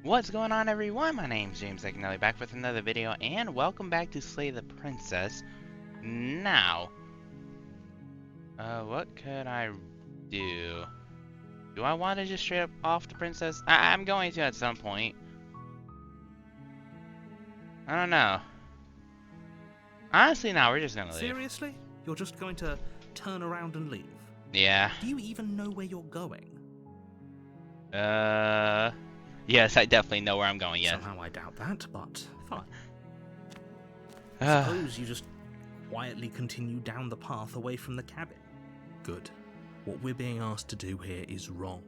What's going on, everyone? My name's James Agnelli, back with another video, and welcome back to Slay the Princess. Now, what could I do? Do I want to just straight up off the princess? I'm going to at some point. I don't know. Honestly, no, we're just gonna leave. Seriously? You're just going to turn around and leave? Yeah. Do you even know where you're going? Yes, I definitely know where I'm going, yes. Somehow I doubt that, but fine. Suppose you just quietly continue down the path away from the cabin. Good. What we're being asked to do here is wrong.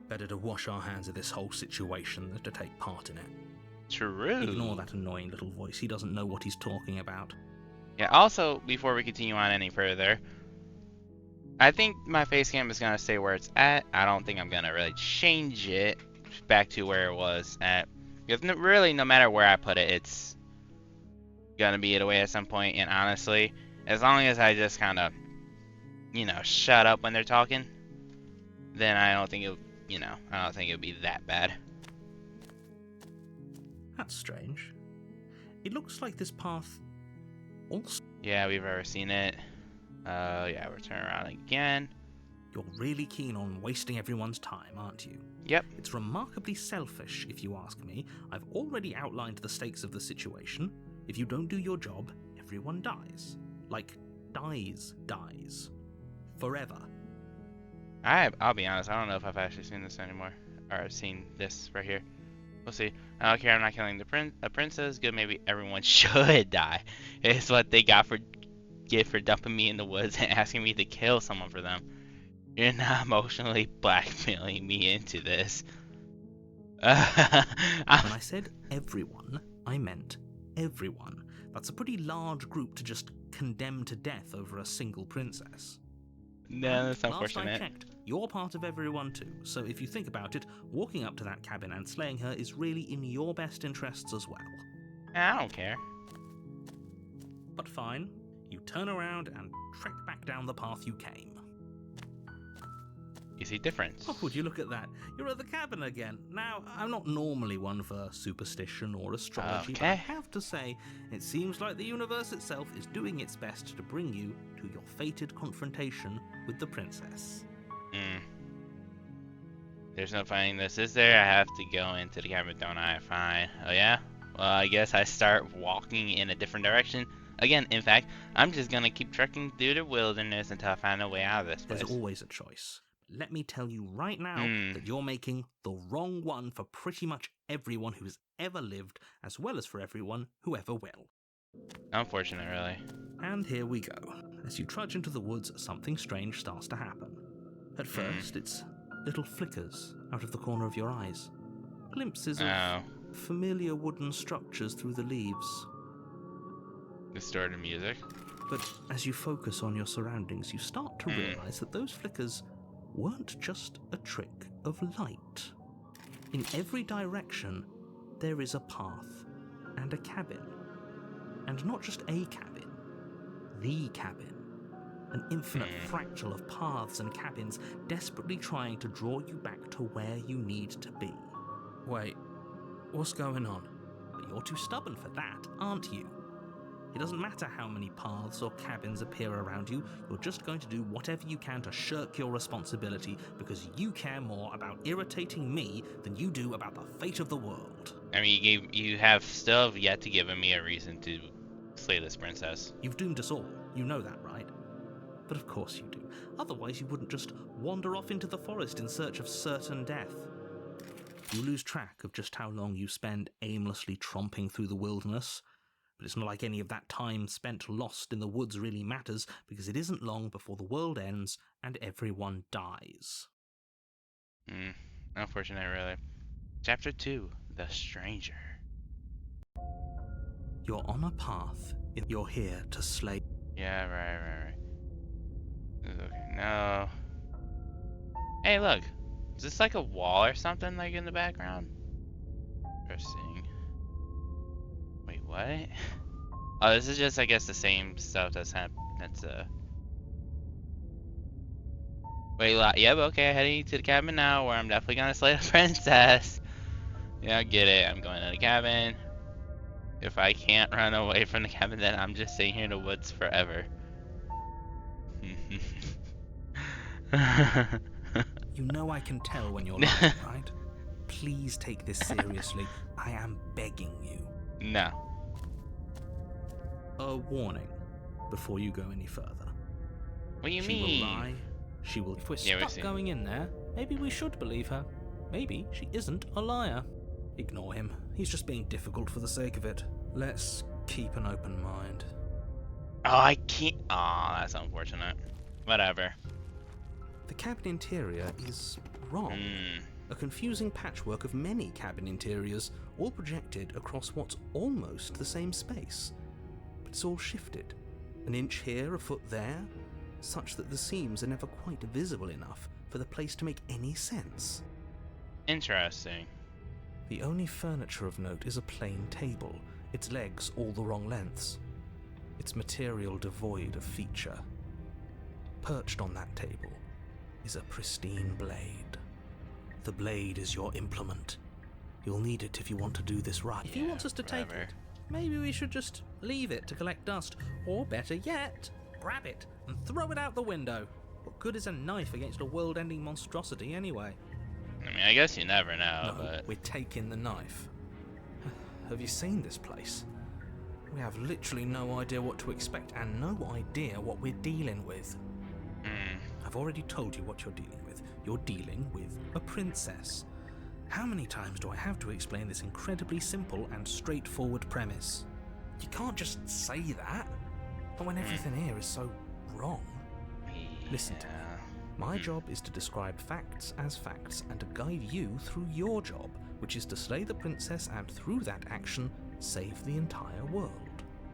Better to wash our hands of this whole situation than to take part in it. True. Ignore that annoying little voice. He doesn't know what he's talking about. Yeah, also, before we continue on any further, I think my face cam is going to stay where it's at. I don't think I'm going to really change it back to where it was at. Because really, no matter where I put it, it's going to be away at some point. And honestly, as long as I just kind of, shut up when they're talking, then I don't think I don't think it'll be that bad. That's strange. It looks like this path also... Yeah, we've ever seen it. Yeah, we're turning around again. You're really keen on wasting everyone's time, aren't you? Yep. It's remarkably selfish, if you ask me. I've already outlined the stakes of the situation. If you don't do your job, everyone dies. Like, dies. Forever. I'll be honest, I don't know if I've actually seen this anymore. Or I've seen this right here. We'll see. I don't care, I'm not killing the princess. Good, maybe everyone should die. It's what they get for dumping me in the woods and asking me to kill someone for them. You're not emotionally blackmailing me into this. When I said everyone, I meant everyone. That's a pretty large group to just condemn to death over a single princess. No, that's unfortunate. Last I checked, you're part of everyone too, so if you think about it, walking up to that cabin and slaying her is really in your best interests as well. I don't care. But fine, you turn around and trek back down the path you came. You see difference. Oh, would you look at that? You're at the cabin again. Now, I'm not normally one for superstition or astrology, but I have to say, it seems like the universe itself is doing its best to bring you to your fated confrontation with the princess. There's no finding this, is there? I have to go into the cabin, don't I? Fine. Oh yeah? Well, I guess I start walking in a different direction. Again, in fact, I'm just gonna keep trekking through the wilderness until I find a way out of this place. There's always a choice. Let me tell you right now that you're making the wrong one for pretty much everyone who's ever lived, as well as for everyone who ever will. Unfortunate, really. And here we go. As you trudge into the woods, something strange starts to happen. At first, it's little flickers out of the corner of your eyes. Glimpses of familiar wooden structures through the leaves. Distorted music. But as you focus on your surroundings, you start to realize that those flickers weren't just a trick of light. In every direction, there is a path and a cabin. And not just a cabin, the cabin. An infinite fractal of paths and cabins desperately trying to draw you back to where you need to be. Wait, what's going on? But you're too stubborn for that, aren't you? It doesn't matter how many paths or cabins appear around you, you're just going to do whatever you can to shirk your responsibility because you care more about irritating me than you do about the fate of the world. I mean, you have still yet to give me a reason to slay this princess. You've doomed us all, you know that, right? But of course you do. Otherwise you wouldn't just wander off into the forest in search of certain death. You lose track of just how long you spend aimlessly tromping through the wilderness. But it's not like any of that time spent lost in the woods really matters, because it isn't long before the world ends and everyone dies. Unfortunate, really. Chapter 2, The Stranger. You're on a path. You're here to slay... Yeah, right. Okay, no. Hey, look. Is this like a wall or something, like, in the background? Interesting. Wait, what? Oh, this is just, I guess, the same stuff that's happened. Wait, yep, okay, heading to the cabin now, where I'm definitely gonna slay the princess. Yeah, I get it. I'm going to the cabin. If I can't run away from the cabin, then I'm just staying here in the woods forever. You know I can tell when you're lying, right? Please take this seriously. I am begging you. No. A warning before you go any further. What do you She mean? will lie. She will. If we're Yeah, we've stuck seen. going in there, maybe we should believe her. Maybe she isn't a liar. Ignore him. He's just being difficult for the sake of it. Let's keep an open mind. Oh, I can't. Oh, that's unfortunate. Whatever. The cabin interior is wrong. A confusing patchwork of many cabin interiors, all projected across what's almost the same space. But it's all shifted. An inch here, a foot there, such that the seams are never quite visible enough for the place to make any sense. Interesting. The only furniture of note is a plain table, its legs all the wrong lengths, its material devoid of feature. Perched on that table is a pristine blade. The blade is your implement. You'll need it if you want to do this right. If he wants us to take it, maybe we should just leave it to collect dust, or better yet, grab it and throw it out the window. What good is a knife against a world-ending monstrosity anyway? I mean, I guess you never know, No, but... we're taking the knife. Have you seen this place? We have literally no idea what to expect and no idea what we're dealing with. I've already told you what you're dealing with. You're dealing with a princess. How many times do I have to explain this incredibly simple and straightforward premise? You can't just say that. But when everything here is so wrong. Listen to me. My job is to describe facts as facts and to guide you through your job, which is to slay the princess and through that action, save the entire world.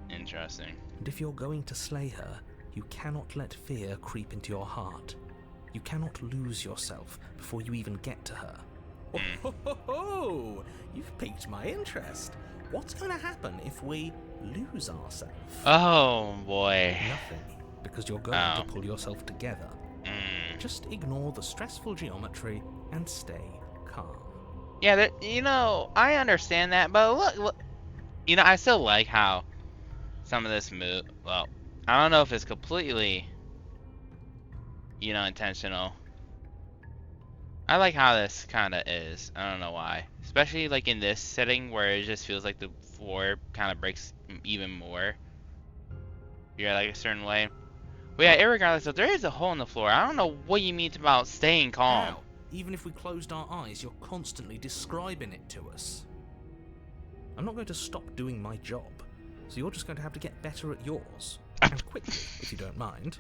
Interesting. And if you're going to slay her, you cannot let fear creep into your heart. You cannot lose yourself before you even get to her. Oh, you've piqued my interest. What's going to happen if we lose ourselves? Oh, boy. Nothing, because you're going to pull yourself together. Just ignore the stressful geometry and stay calm. Yeah, you know, I understand that, but look, you know, I still like how some of this move, well, I don't know if it's completely, you know, intentional. I like how this kind of is. I don't know why. Especially like in this setting where it just feels like the floor kind of breaks even more. You're like a certain way. But yeah, irregardless, if there is a hole in the floor, I don't know what you mean about staying calm. How? Even if we closed our eyes, you're constantly describing it to us. I'm not going to stop doing my job, so you're just going to have to get better at yours. And quickly, if you don't mind.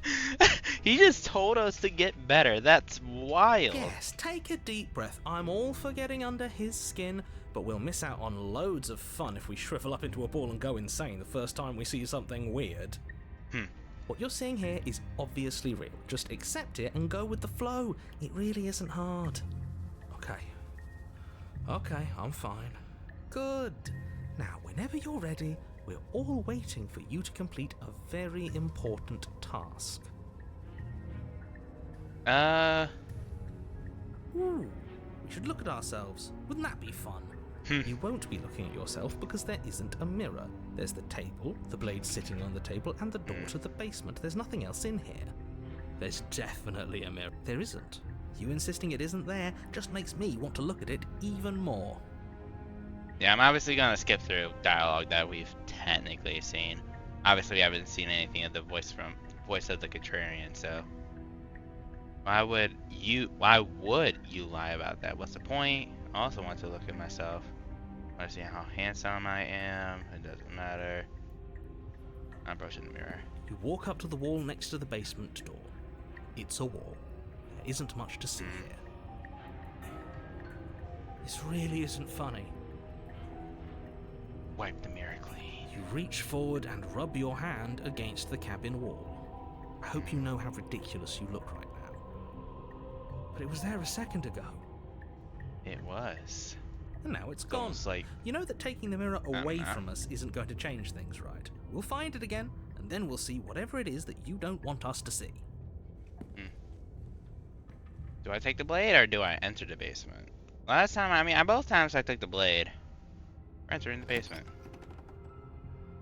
He just told us to get better. That's wild. Yes, take a deep breath. I'm all for getting under his skin, but we'll miss out on loads of fun if we shrivel up into a ball and go insane the first time we see something weird. What you're seeing here is obviously real. Just accept it and go with the flow. It really isn't hard. Okay, I'm fine. Good. Now, whenever you're ready, we're all waiting for you to complete a very important task. Ooh, we should look at ourselves. Wouldn't that be fun? You won't be looking at yourself because there isn't a mirror. There's the table, the blade sitting on the table, and the door to the basement. There's nothing else in here. There's definitely a mirror. There isn't. You insisting it isn't there just makes me want to look at it even more. Yeah, I'm obviously gonna skip through dialogue that we've technically seen. Obviously, we haven't seen anything of the voice of the Contrarian, so why would you lie about that? What's the point? I also want to look at myself. I want to see how handsome I am. It doesn't matter. I'm approaching the mirror. You walk up to the wall next to the basement door. It's a wall. There isn't much to see here. This really isn't funny. Wipe the mirror clean. You reach forward and rub your hand against the cabin wall. I hope you know how ridiculous you look right now. But it was there a second ago. It was. And now it's gone. Almost like You know that taking the mirror away from us isn't going to change things, right? We'll find it again, and then we'll see whatever it is that you don't want us to see. do I take the blade or do I enter the basement? Last time, I mean, both times I took the blade. We're entering the basement.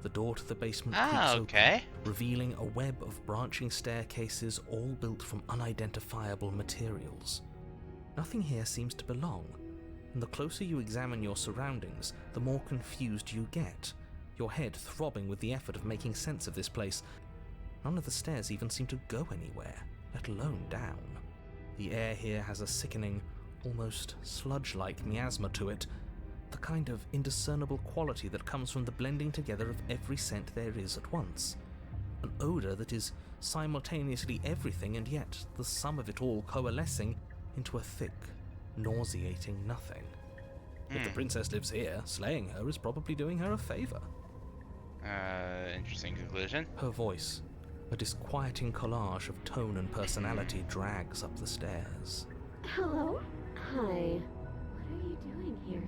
The door to the basement creaks Ah, okay. open, revealing a web of branching staircases all built from unidentifiable materials. Nothing here seems to belong, and the closer you examine your surroundings, the more confused you get, your head throbbing with the effort of making sense of this place. None of the stairs even seem to go anywhere, let alone down. The air here has a sickening, almost sludge-like miasma to it, the kind of indiscernible quality that comes from the blending together of every scent there is at once. An odour that is simultaneously everything and yet the sum of it all coalescing into a thick, nauseating nothing. If the princess lives here, slaying her is probably doing her a favour. Interesting conclusion. Her voice, a disquieting collage of tone and personality, drags up the stairs. Hello? Hi. What are you doing here?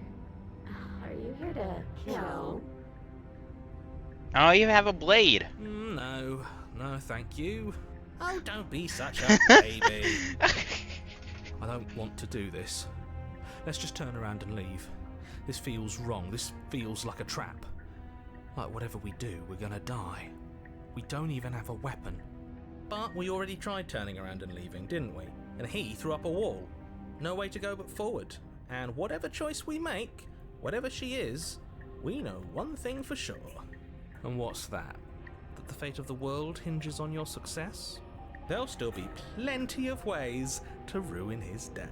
Are you here to kill? Oh, you have a blade. No, thank you. Oh, don't be such a baby. I don't want to do this. Let's just turn around and leave. This feels wrong. This feels like a trap. Like whatever we do, we're gonna die. We don't even have a weapon. But we already tried turning around and leaving, didn't we? And he threw up a wall. No way to go but forward. And whatever choice we make, whatever she is, we know one thing for sure. And what's that? That the fate of the world hinges on your success? There'll still be plenty of ways to ruin his day.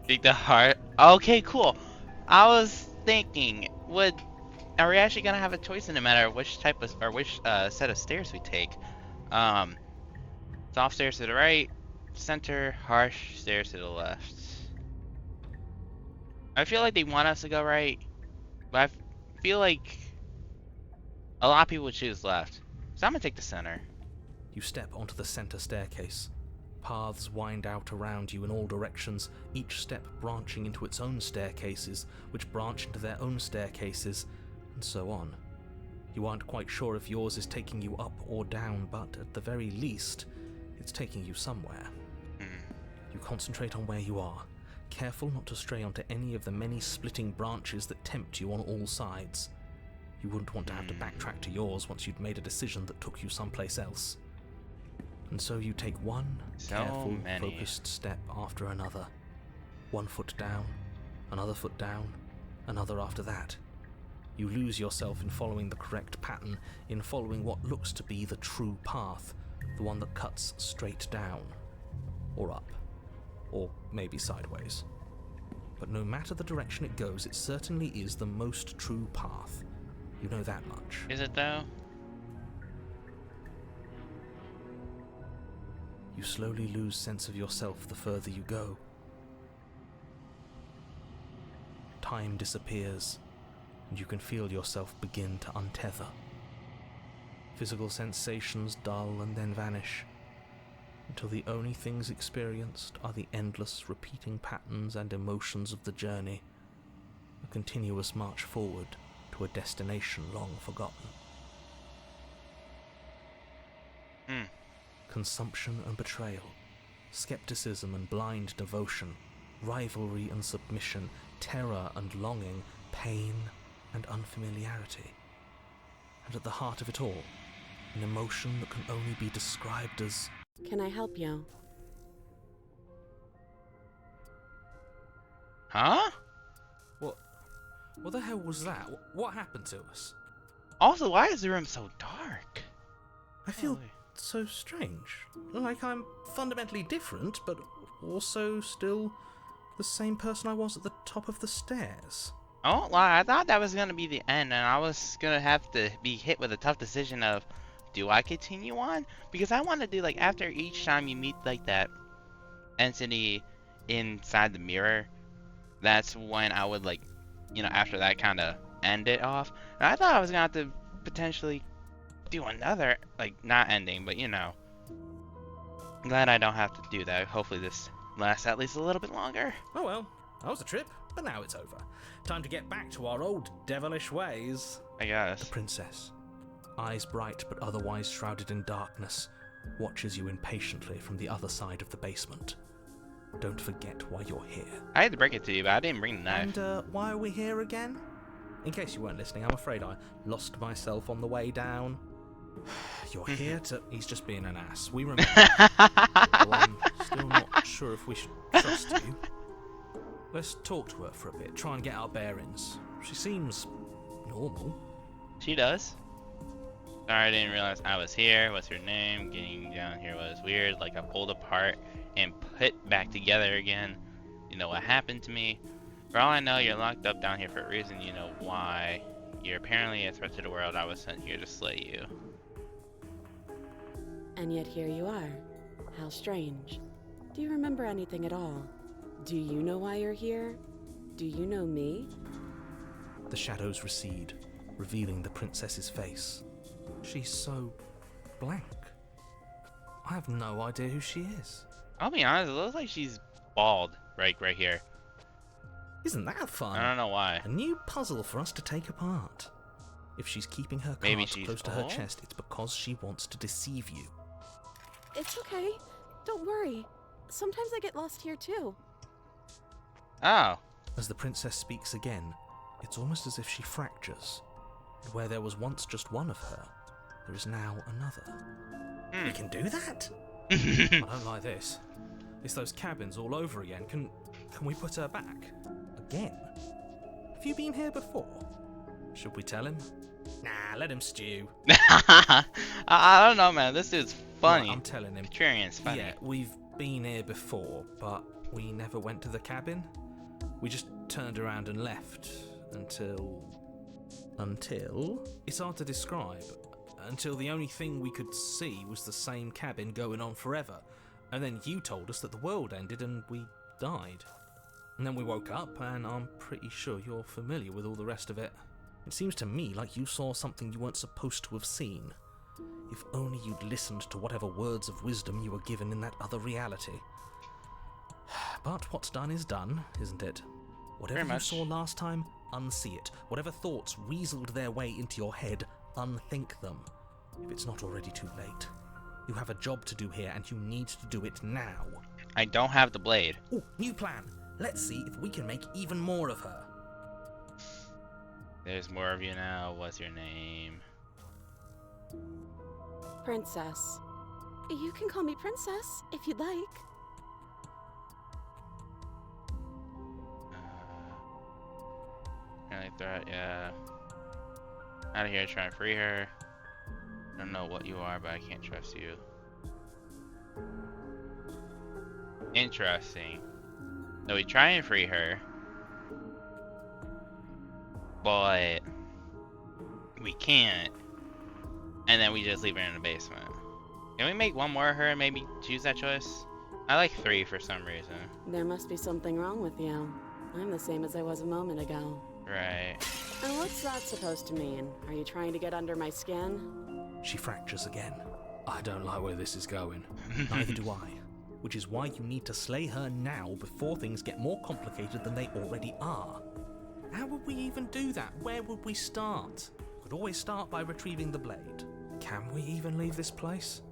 Think the heart. Okay, cool. I was thinking, are we actually gonna have a choice in no matter which type of or which set of stairs we take? Soft stairs to the right, center, harsh stairs to the left. I feel like they want us to go right, but I feel like a lot of people would choose left. So I'm gonna take the center. You step onto the center staircase. Paths wind out around you in all directions, each step branching into its own staircases, which branch into their own staircases, and so on. You aren't quite sure if yours is taking you up or down, but at the very least, it's taking you somewhere. You concentrate on where you are, careful not to stray onto any of the many splitting branches that tempt you on all sides. You wouldn't want to have to backtrack to yours once you'd made a decision that took you someplace else. And so you take one careful, focused step after another. 1 foot down, another foot down, another after that. You lose yourself in following the correct pattern, in following what looks to be the true path, the one that cuts straight down, or up, or maybe sideways. But no matter the direction it goes, it certainly is the most true path. You know that much. Is it though? You slowly lose sense of yourself the further you go. Time disappears, and you can feel yourself begin to untether. Physical sensations dull and then vanish, until the only things experienced are the endless repeating patterns and emotions of the journey, a continuous march forward to a destination long forgotten. Consumption and betrayal, skepticism and blind devotion, rivalry and submission, terror and longing, pain and unfamiliarity. And at the heart of it all, an emotion that can only be described as... Can I help you? Huh? What the hell was that? What happened to us? Also, why is the room so dark? I feel so strange. Like I'm fundamentally different, but also still the same person I was at the top of the stairs. Oh, well, I thought that was gonna be the end, and I was gonna have to be hit with a tough decision of, do I continue on? Because I want to do, like, after each time you meet, like, that entity inside the mirror, that's when I would, like, you know, after that kind of end it off. And I thought I was gonna have to potentially do another, like, not ending, but, you know. I'm glad I don't have to do that. Hopefully this lasts at least a little bit longer. Oh well, that was a trip, but now it's over. Time to get back to our old devilish ways. I guess. The princess, eyes bright but otherwise shrouded in darkness, watches you impatiently from the other side of the basement. Don't forget why you're here. I had to break it to you, but I didn't bring the knife. And why are we here again? In case you weren't listening, I'm afraid I lost myself on the way down. You're here to... He's just being an ass. We remember. Well, I'm still not sure if we should trust you. Let's talk to her for a bit, try and get our bearings. She seems normal. She does. Sorry, I didn't realize I was here. What's your name? Getting down here was weird. Like I pulled apart and put back together again. You know what happened to me? For all I know, you're locked up down here for a reason. You know why. You're apparently a threat to the world. I was sent here to slay you. And yet here you are. How strange. Do you remember anything at all? Do you know why you're here? Do you know me? The shadows recede, revealing the princess's face. She's so blank. I have no idea who she is. I'll be honest, it looks like she's bald right here. Isn't that fun? I don't know why. A new puzzle for us to take apart. If she's keeping her Maybe cards she's close to her bald? chest, it's because she wants to deceive you. It's okay. Don't worry. Sometimes I get lost here too. Oh. As the princess speaks again, it's almost as if she fractures. And where there was once just one of her, there is now another. We can do that? I don't like this. It's those cabins all over again. Can we put her back? Again? Have you been here before? Should we tell him? Nah, let him stew. I don't know, man. This dude's funny. Right, I'm telling him. Tyrian's funny. Yeah, we've been here before, but we never went to the cabin. We just turned around and left until... It's hard to describe. Until the only thing we could see was the same cabin going on forever. And then you told us that the world ended and we died. And then we woke up, and I'm pretty sure you're familiar with all the rest of it. It seems to me like you saw something you weren't supposed to have seen. If only you'd listened to whatever words of wisdom you were given in that other reality. But what's done is done, isn't it? Whatever Very you much. saw last time, unsee it. Whatever thoughts weaseled their way into your head, unthink them. If it's not already too late. You have a job to do here, and you need to do it now. I don't have the blade. Ooh, new plan. Let's see if we can make even more of her. There's more of you now. What's your name? Princess. You can call me Princess if you'd like. Friendly threat, yeah. Out of here, trying to free her. I don't know what you are, but I can't trust you. Interesting. So we try and free her, but we can't. And then we just leave her in the basement. Can we make one more of her and maybe choose that choice? I like 3 for some reason. There must be something wrong with you. I'm the same as I was a moment ago. Right. And what's that supposed to mean? Are you trying to get under my skin? She fractures again. I don't like where this is going. Neither do I. Which is why you need to slay her now before things get more complicated than they already are. How would we even do that? Where would we start? Could always start by retrieving the blade. Can we even leave this place?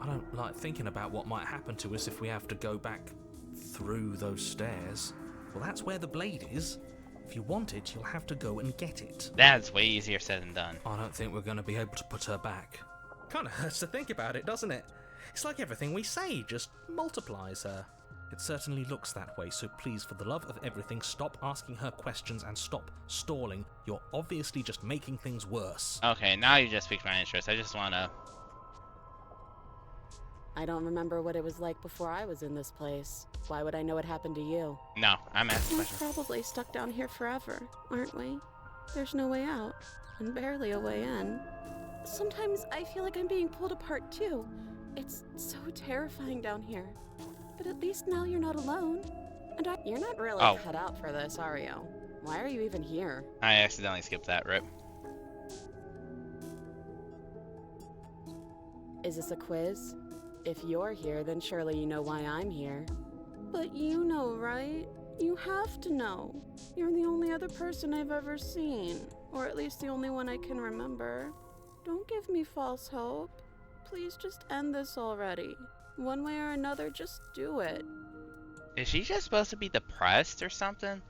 I don't like thinking about what might happen to us if we have to go back through those stairs. Well, that's where the blade is. If you want it, you'll have to go and get it. That's way easier said than done. I don't think we're going to be able to put her back. Kind of hurts to think about it, doesn't it? It's like everything we say just multiplies her. It certainly looks that way, so please, for the love of everything, stop asking her questions and stop stalling. You're obviously just making things worse. Okay, now you just piqued my interest. I just wanna... I don't remember what it was like before I was in this place. Why would I know what happened to you? No, I'm asking We're questions. probably stuck down here forever, aren't we? There's no way out, and barely a way in. Sometimes I feel like I'm being pulled apart too. It's so terrifying down here. But at least now you're not alone. And you're not really Oh. cut out for this, are you? Why are you even here? I accidentally skipped that, rip. Is this a quiz? If you're here, then surely you know why I'm here. But you know, right? You have to know. You're the only other person I've ever seen. Or at least the only one I can remember. Don't give me false hope. Please just end this already. One way or another, just do it. Is she just supposed to be depressed or something?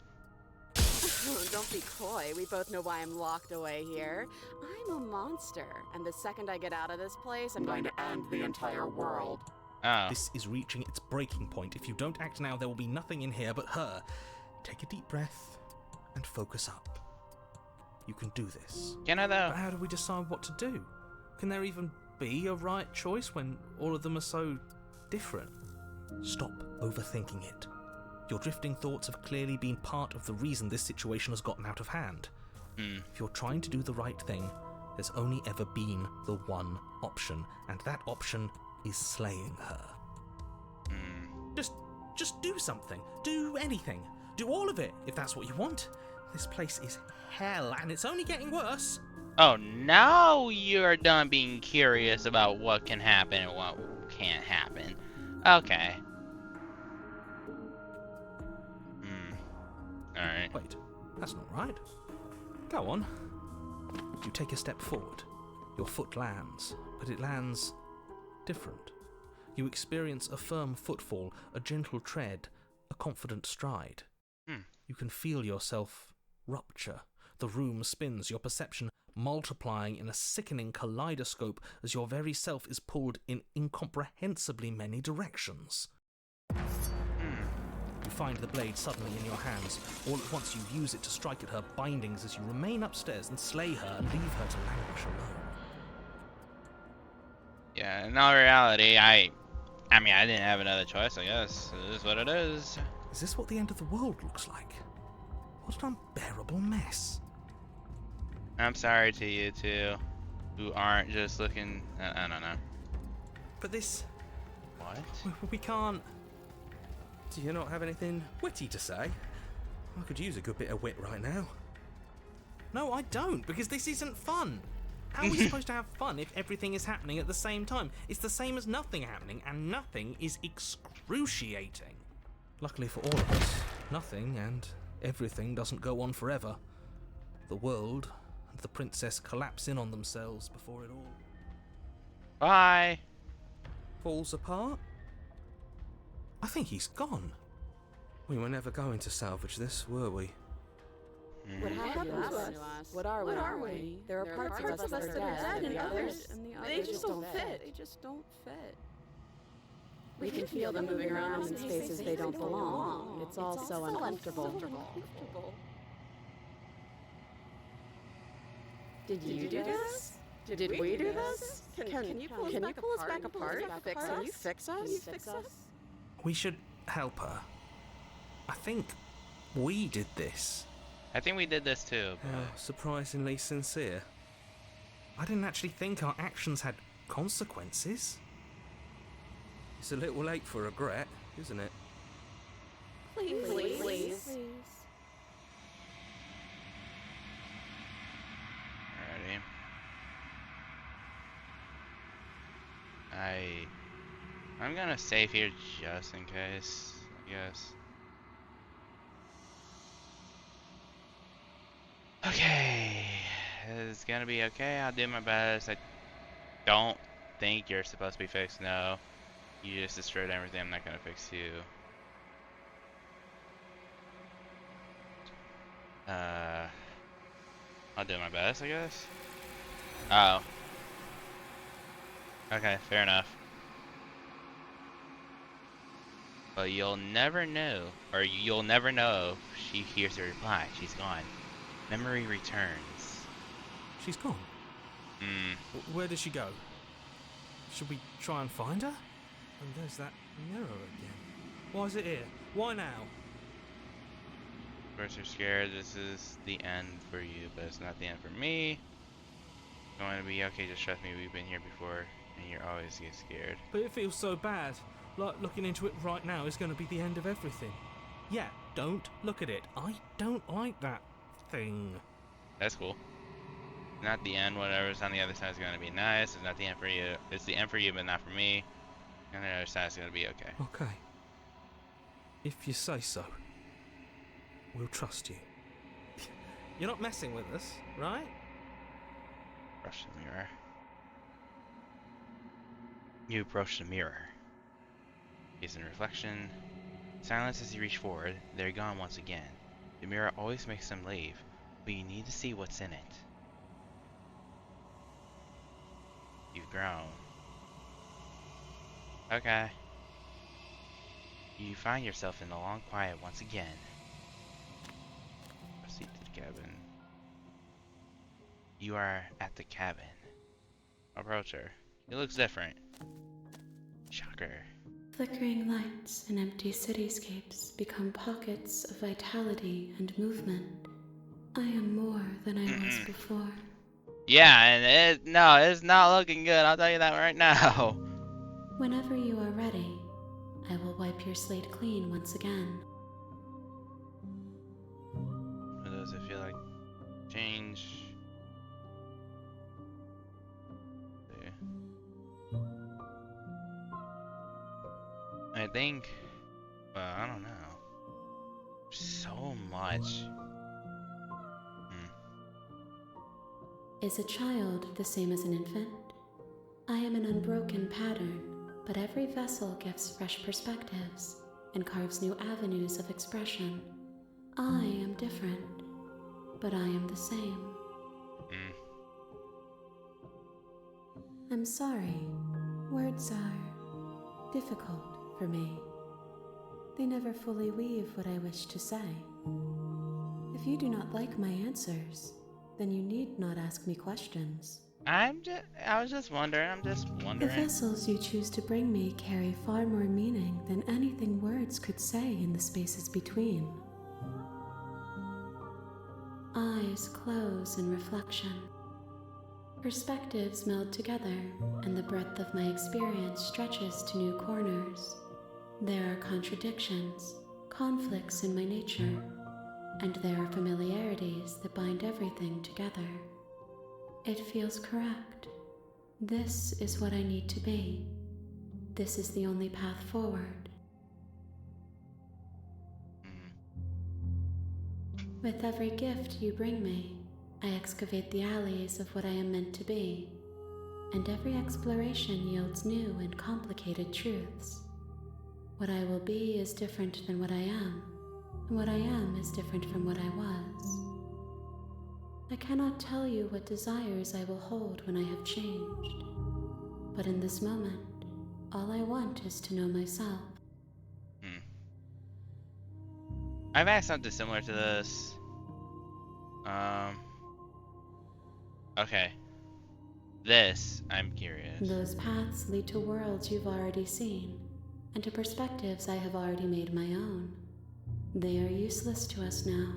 Don't be coy. We both know why I'm locked away here. I'm a monster, and the second I get out of this place, I'm going to end the entire world. Oh. This is reaching its breaking point. If you don't act now, there will be nothing in here but her. Take a deep breath and focus up. You can do this. Can I though? But how do we decide what to do? Can there even be a right choice when all of them are so different? Stop overthinking it. Your drifting thoughts have clearly been part of the reason this situation has gotten out of hand. If you're trying to do the right thing, there's only ever been the one option, and that option is slaying her. Just do something. Do anything. Do all of it, if that's what you want. This place is hell, and it's only getting worse. Oh, now you're done being curious about what can happen and what can't happen. Okay. Alright. Wait, that's not right. Go on. You take a step forward. Your foot lands, but it lands different. You experience a firm footfall, a gentle tread, a confident stride. You can feel yourself rupture. The room spins, your perception multiplying in a sickening kaleidoscope as your very self is pulled in incomprehensibly many directions. You find the blade suddenly in your hands. All at once you use it to strike at her bindings as you remain upstairs and slay her and leave her to languish alone. Yeah, in all reality, I mean, I didn't have another choice, I guess. It is what it is. Is this what the end of the world looks like? What an unbearable mess. I'm sorry to you two, who aren't just looking. I don't know. But this... What? We can't... Do you not have anything witty to say? I could use a good bit of wit right now. No, I don't, because this isn't fun. How are we supposed to have fun if everything is happening at the same time? It's the same as nothing happening, and nothing is excruciating. Luckily for all of us, nothing and everything doesn't go on forever. The world and the princess collapse in on themselves before it all Bye. falls apart. I think he's gone. We were never going to salvage this, were we? What happened to us? What are we? There are parts of us that are dead, and the others just don't fit. They just don't fit. We can feel them moving around in spaces they don't belong. It's all so uncomfortable. Did you do this? Did we do this? Can you pull us back apart? Can you fix us? We should help her. I think we did this. I think we did this too. Surprisingly sincere. I didn't actually think our actions had consequences. It's a little late for regret, isn't it? Please. Alrighty. I'm gonna save here just in case, I guess. Okay, it's gonna be okay. I'll do my best. I don't think you're supposed to be fixed. No, you just destroyed everything. I'm not gonna fix you. I'll do my best, I guess. Oh. Okay, fair enough. But you'll never know, or you'll never know if she hears the reply. She's gone. Memory returns. She's gone. Where did she go? Should we try and find her? And there's that mirror again. Why is it here? Why now? Of course you're scared. This is the end for you, but it's not the end for me. It's going to be okay, just trust me, we've been here before, and you're always get scared. But it feels so bad. Like looking into it right now is going to be the end of everything. Yeah, don't look at it. I don't like that thing. That's cool. Not the end, whatever's on the other side is going to be nice. It's not the end for you. It's the end for you, but not for me. And the other side is going to be okay. Okay. If you say so. We'll trust you. You're not messing with us, right? Brush the mirror. You approach the mirror. Gaze in reflection. Silence as you reach forward, they're gone once again. The mirror always makes them leave, but you need to see what's in it. You've grown. Okay. You find yourself in the long quiet once again. Proceed to the cabin. You are at the cabin. Approach her. It looks different. Shocker. Flickering lights and empty cityscapes become pockets of vitality and movement. I am more than I was before. Yeah, and it's not looking good. I'll tell you that right now. Whenever you are ready, I will wipe your slate clean once again. Does it feel like change? I think, well, I don't know. So much. Is a child the same as an infant? I am an unbroken pattern, but every vessel gives fresh perspectives and carves new avenues of expression. I am different, but I am the same. I'm sorry. Words are difficult for me. They never fully weave what I wish to say. If you do not like my answers, then you need not ask me questions. I was just wondering. The vessels you choose to bring me carry far more meaning than anything words could say in the spaces between. Eyes close in reflection. Perspectives meld together, and the breadth of my experience stretches to new corners. There are contradictions, conflicts in my nature, and there are familiarities that bind everything together. It feels correct. This is what I need to be. This is the only path forward. With every gift you bring me, I excavate the alleys of what I am meant to be, and every exploration yields new and complicated truths. What I will be is different than what I am, and what I am is different from what I was. I cannot tell you what desires I will hold when I have changed, but in this moment, all I want is to know myself. I've asked something similar to this. Okay. This, I'm curious. Those paths lead to worlds you've already seen, and to perspectives I have already made my own. They are useless to us now,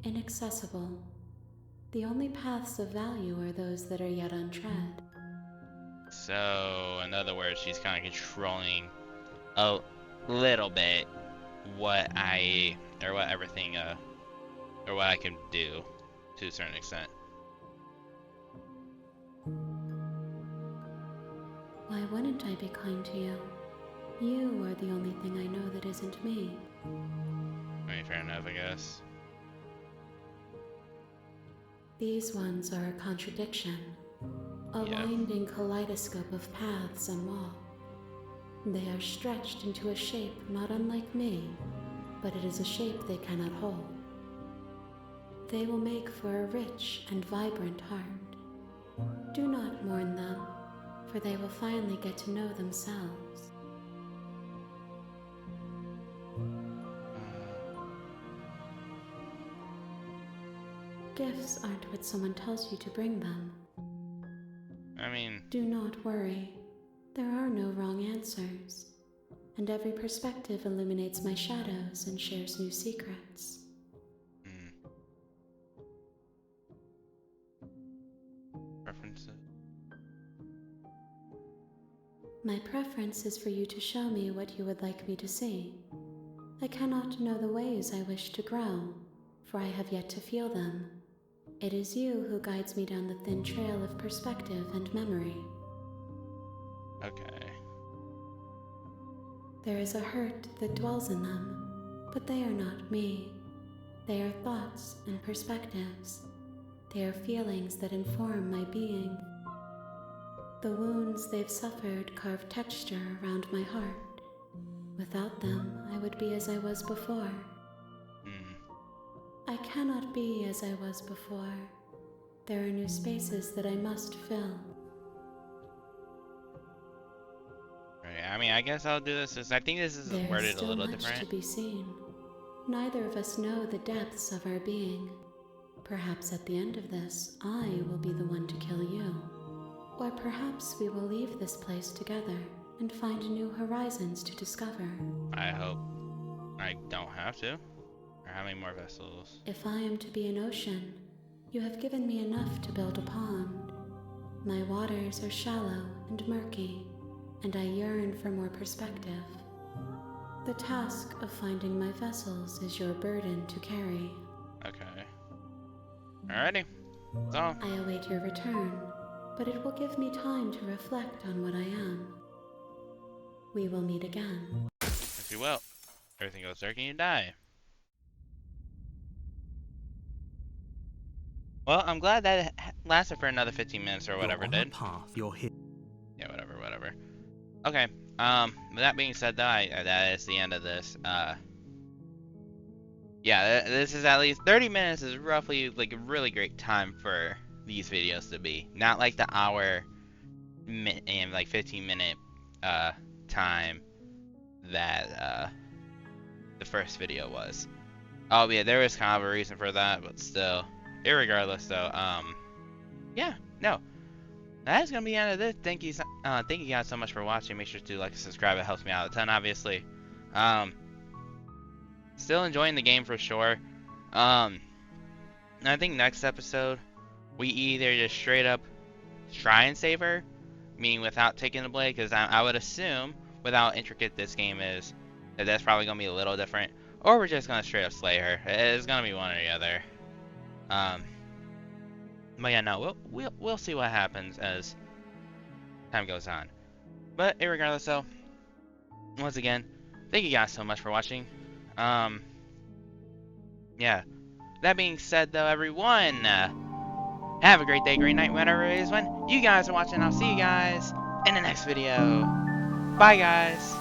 inaccessible. The only paths of value are those that are yet untread. So, in other words, she's kind of controlling a little bit what I can do to a certain extent. Why wouldn't I be kind to you? You are the only thing I know that isn't me. I mean, fair enough, I guess. These ones are a contradiction, a winding kaleidoscope of paths and walk. They are stretched into a shape not unlike me, but it is a shape they cannot hold. They will make for a rich and vibrant heart. Do not mourn them, for they will finally get to know themselves. Gifts aren't what someone tells you to bring them. I mean... Do not worry. There are no wrong answers, and every perspective illuminates my shadows and shares new secrets. Preferences? My preference is for you to show me what you would like me to see. I cannot know the ways I wish to grow, for I have yet to feel them. It is you who guides me down the thin trail of perspective and memory. Okay. There is a hurt that dwells in them, but they are not me. They are thoughts and perspectives. They are feelings that inform my being. The wounds they've suffered carve texture around my heart. Without them, I would be as I was before. I cannot be as I was before. There are new spaces that I must fill. Right, I mean, I guess I'll do this. I think this is worded a little different. There is still much to be seen. Neither of us know the depths of our being. Perhaps at the end of this, I will be the one to kill you. Or perhaps we will leave this place together and find new horizons to discover. I hope I don't have to. Or how many more vessels? If I am to be an ocean, you have given me enough to build a pond. My waters are shallow and murky, and I yearn for more perspective. The task of finding my vessels is your burden to carry. Okay. Alrighty. So. I await your return, but it will give me time to reflect on what I am. We will meet again. Yes, you will. Everything goes dark and you die. Well, I'm glad that it lasted for another 15 minutes or whatever it did. Path, you're here. Yeah, whatever. Okay. With that being said, though, that is the end of this. Yeah, this is at least 30 minutes is roughly like a really great time for these videos to be. Not like the hour and like 15-minute time that the first video was. Oh yeah, there was kind of a reason for that, but still. Irregardless, though, yeah, no, that is gonna be the end of this. Thank you guys so much for watching. Make sure to like and subscribe; it helps me out a ton, obviously. Still enjoying the game for sure. I think next episode we either just straight up try and save her, meaning without taking the blade, because I would assume with how intricate this game is, that that's probably gonna be a little different, or we're just gonna straight up slay her. It's gonna be one or the other. But yeah, no, we'll see what happens as time goes on. But irregardless, though, once again, thank you guys so much for watching. Yeah. That being said, though, everyone, have a great day, great night, whatever it is when you guys are watching. I'll see you guys in the next video. Bye, guys.